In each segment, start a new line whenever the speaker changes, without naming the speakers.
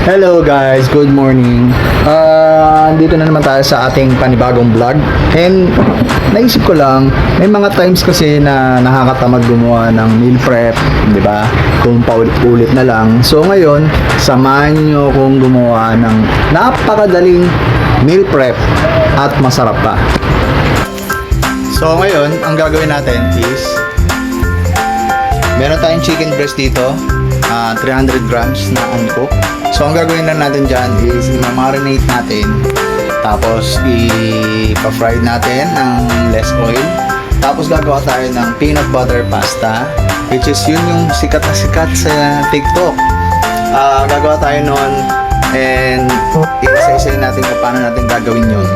Hello guys, good morning. Dito na naman tayo sa ating panibagong vlog. And naisip ko lang, may mga times kasi na nakakatamad gumawa ng meal prep, di ba? Kung paulit-ulit na lang. So ngayon, samahan niyo kung gumawa ng napakadaling meal prep at masarap pa. So ngayon, ang gagawin natin is meron tayong chicken breast dito, 300 grams na uncooked. So ang gagawin lang natin dyan is i-marinate natin, tapos i-fry natin ng less oil, tapos gagawa tayo ng peanut butter pasta, which is yun yung sikat na sikat sa TikTok. Gagawa tayo nun, and i-isa-isa natin kung paano natin gagawin yun,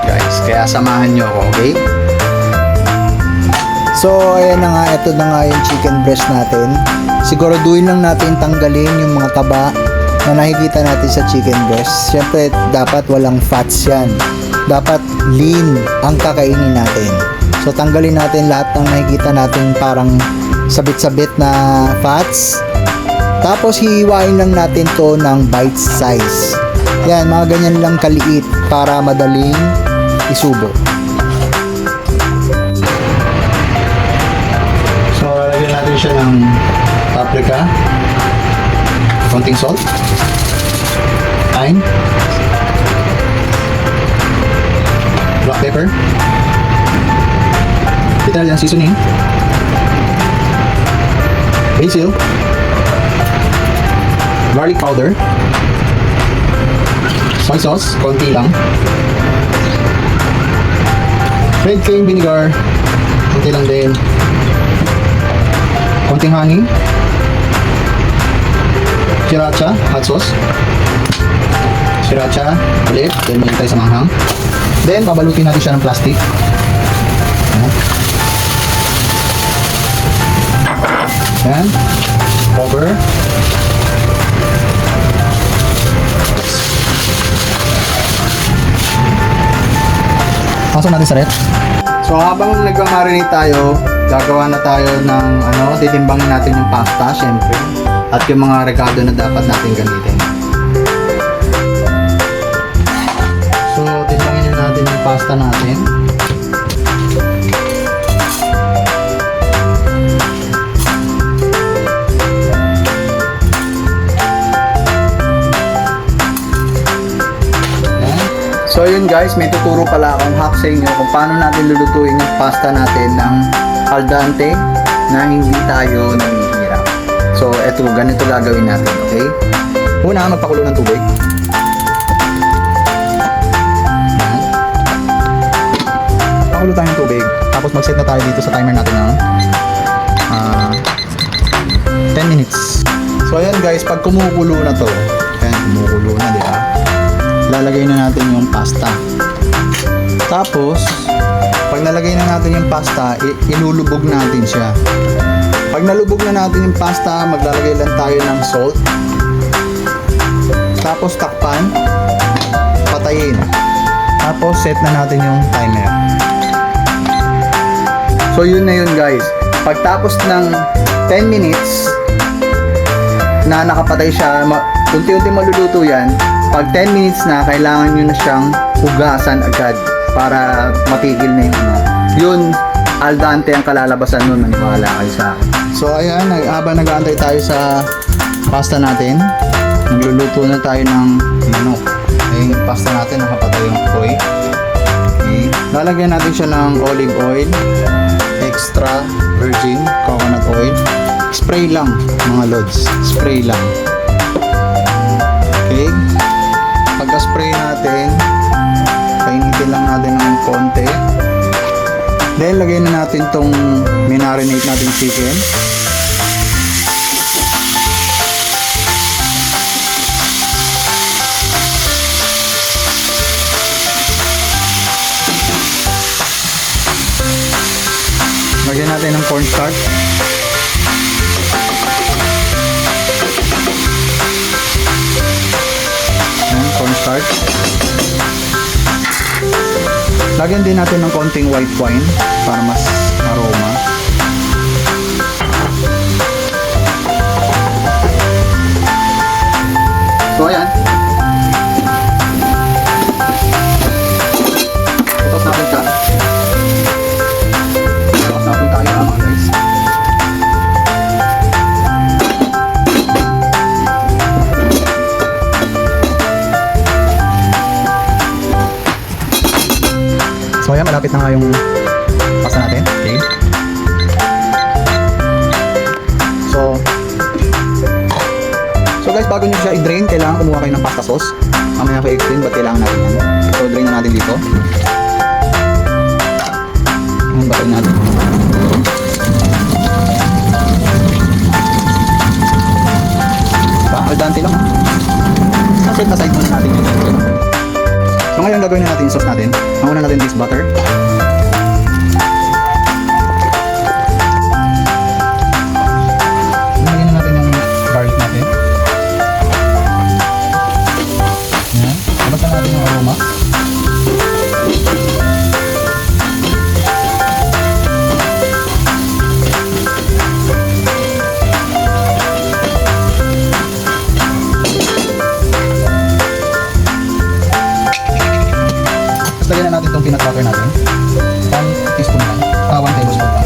guys. Kaya samahan nyo ako, okay?
So, ayan na nga, ito na nga yung chicken breast natin. Siguraduhin lang natin tanggalin yung mga taba na nakikita natin sa chicken breast. Siyempre, dapat walang fats yan. Dapat lean ang kakainin natin. So, tanggalin natin lahat ng nakikita natin parang sabit-sabit na fats. Tapos, hihiwain lang natin to ng bite size. Yan, mga ganyan lang kaliit para madaling isubo.
Lagyan natin siya ng paprika, konting salt, thyme, black pepper, Italian seasoning, basil, garlic powder, soy sauce, konti lang, red cane vinegar, konti lang din, konting honey, sriracha, hot sauce, sriracha, ulit, then may tayo sa manghang. Then, babalutin natin siya ng plastic. Ayan. Cover. Pasok natin sa ref. So, habang nagmamarinate tayo, gagawa na tayo ng titimbangin natin yung pasta, syempre, at yung mga rekado na dapat natin gamitin. So, timbangin na natin yung pasta natin. So yun guys, may tuturo pala akong hack sa inyo kung paano natin lulutuin yung pasta natin ng al dente na hindi tayo nanghihirap. So eto, ganito gagawin natin, okay? Una, magpakulo ng tubig. Ayan. Pakulo tayo ng tubig, tapos mag-set na tayo dito sa timer natin ng 10 minutes. So ayan guys, pag kumukulo na to, ayan, kumukulo na, di ba? Lalagay na natin yung pasta. Tapos, pag nalagay na natin yung pasta, ilulubog natin siya. Pag nalubog na natin yung pasta, maglalagay lang tayo ng salt. Tapos, takpan. Patayin. Tapos, set na natin yung timer. So, yun na yun guys. Pagtapos ng 10 minutes na nakapatay siya, unti-unti maluluto yan. Pag 10 minutes na, kailangan nyo na siyang hugasan agad para matigil na yung yun, al dente ang kalalabasan nun, maniwala kayo sa akin. So ayan, habang nag-aantay tayo sa pasta natin, nagluluto na tayo ng manok. Yung pasta natin, nakapatay yung apoy. Okay. Lalagyan natin siya ng olive oil, extra virgin coconut oil. Spray lang mga lods, spray lang. Okay. Pagka-spray natin, painitin lang natin ng konti. Then, lagay na natin tong minarinate natin chicken. Lagyan natin ng cornstarch. Cornstarch. Lagyan din natin ng konting white wine para mas aroma. So So ayan. Tapos natin siya. Tapos natin tayo mga guys. So ayan, malapit na nga yung pasta natin. Okay. So guys, bago nyo siya i-drain, kailangan kumuha kayo ng pasta sauce. Mamaya ko i-explain ba't kailangan natin yan. So drain na natin dito. Ayan, batain natin. Diba? Al dente lang ha. Set aside muna natin yun. So ngayon gagawin na natin yung sauce natin. Ang una natin is butter. Lagyan na natin yung garlic natin. Yan. Basta natin yung aroma. Tapos lagyan na natin itong peanut butter natin. 1 teaspoon lang. 1 tablespoon lang.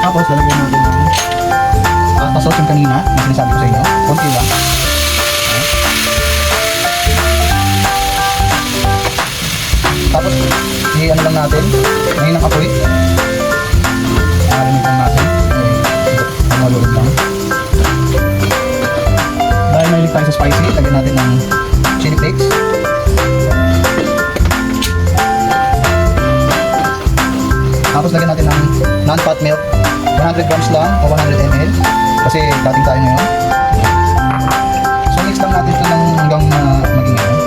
Tapos lalagyan natin ng pasta sauce yung kanina na sinasabi ko sa inyo. Konti lang. Tapos i-ano lang natin. Ngayon ang apoy. Narinig lang natin. Malulog lang. Dahil mahilig tayo sa spicy, lagyan natin ng chili flakes. Tapos lagyan natin ng non-fat milk. 100 grams lang o 100 ml. Kasi dating tayo ngayon. So mix lang natin ito hanggang maging ano.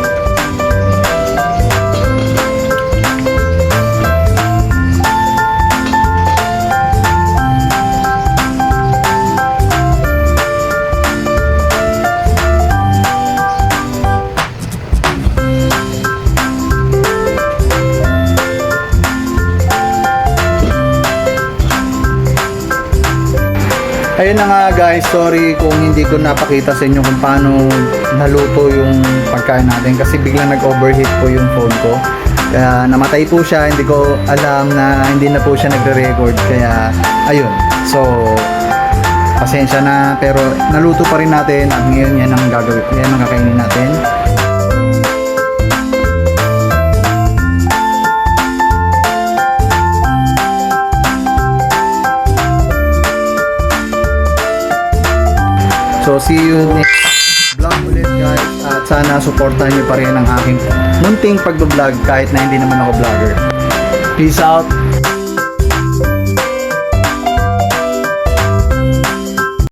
Ayun na nga guys, sorry kung hindi ko napakita sa inyo kung paano naluto yung pagkain natin kasi biglang nag-overheat po yung phone ko. Kaya namatay po siya, hindi ko alam na hindi na po siya nagre-record. Kaya ayun, so pasensya na pero naluto pa rin natin at ngayon yan ang gagawin, yan ang kakainin natin. So see you next vlog ulit guys at sana supportahan niyo pa rin ang aking munting pag-vlog kahit na hindi naman ako vlogger. Peace out!